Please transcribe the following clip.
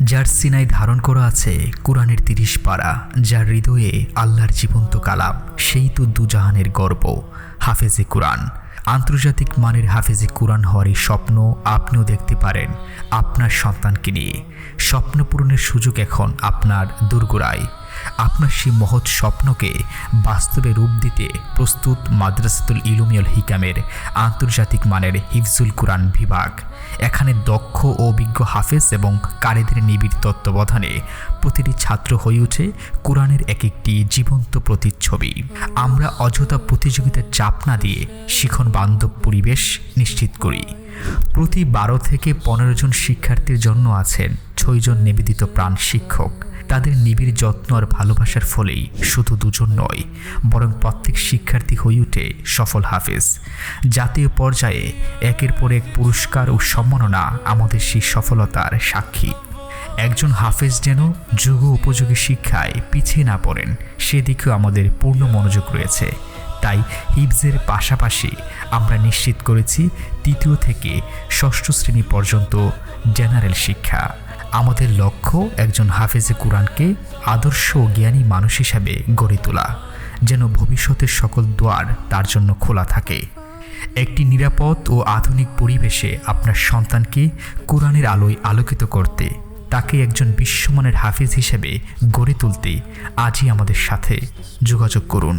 যার সিনায় ধারণ করা আছে কোরআনের ৩০ পারা, যার হৃদয়ে আল্লাহর জীবন্ত কালাম, সেই তো দুজাহানের গর্ব, হাফেজে কোরআন। আন্তর্জাতিক মানের হাফেজে কোরআন হওয়ার এই স্বপ্ন আপনিও দেখতে পারেন আপনার সন্তানকে নিয়ে। স্বপ্ন পূরণের সুযোগ এখন আপনার দোরগোড়ায়। আপনার সেই মহৎ স্বপ্নকে বাস্তবে রূপ দিতে প্রস্তুত মাদ্রাসাতুল ইলুমিয়াল হিকামের আন্তর্জাতিক মানের হিফজুল কোরআন বিভাগ। এখানে দক্ষ ও অভিজ্ঞ হাফেজ এবং কারিদের নিবিড় তত্ত্বাবধানে প্রতিটি ছাত্র হয়ে ওঠে কোরআনের এক একটি জীবন্ত প্রতিচ্ছবি। আমরা অযথা প্রতিযোগিতার চাপ না দিয়ে শিখন বান্ধব পরিবেশ নিশ্চিত করি। প্রতি ১২ থেকে ১৫ জন শিক্ষার্থীর জন্য আছেন ৬ জন নিবেদিত প্রাণ শিক্ষক। তাদের নিবিড় যত্ন আর ভালোবাসার ফলেই শুধু দুজন নয়, বরং প্রত্যেক শিক্ষার্থী হয়ে ওঠে সফল হাফেজ। জাতীয় পর্যায়ে একের পর এক পুরস্কার ও সম্মাননা আমাদের সেই সফলতার সাক্ষী। একজন হাফেজ যেন যুগ উপযোগী শিক্ষায় পিছিয়ে না পড়েন, সেদিকেও আমাদের পূর্ণ মনোযোগ রয়েছে। তাই হিফজের পাশাপাশি আমরা নিশ্চিত করেছি ৩য় থেকে ৬ষ্ঠ শ্রেণী পর্যন্ত জেনারেল শিক্ষা। আমাদের লক্ষ্য একজন হাফেজে কোরআনকে আদর্শ ও জ্ঞানী মানুষ হিসাবে গড়ে তোলা, যেন ভবিষ্যতের সকল দ্বার তার জন্য খোলা থাকে। একটি নিরাপদ ও আধুনিক পরিবেশে আপনার সন্তানকে কোরআনের আলোয় আলোকিত করতে, তাকে একজন বিশ্বমানের হাফেজ হিসেবে গড়ে তুলতে আজই আমাদের সাথে যোগাযোগ করুন।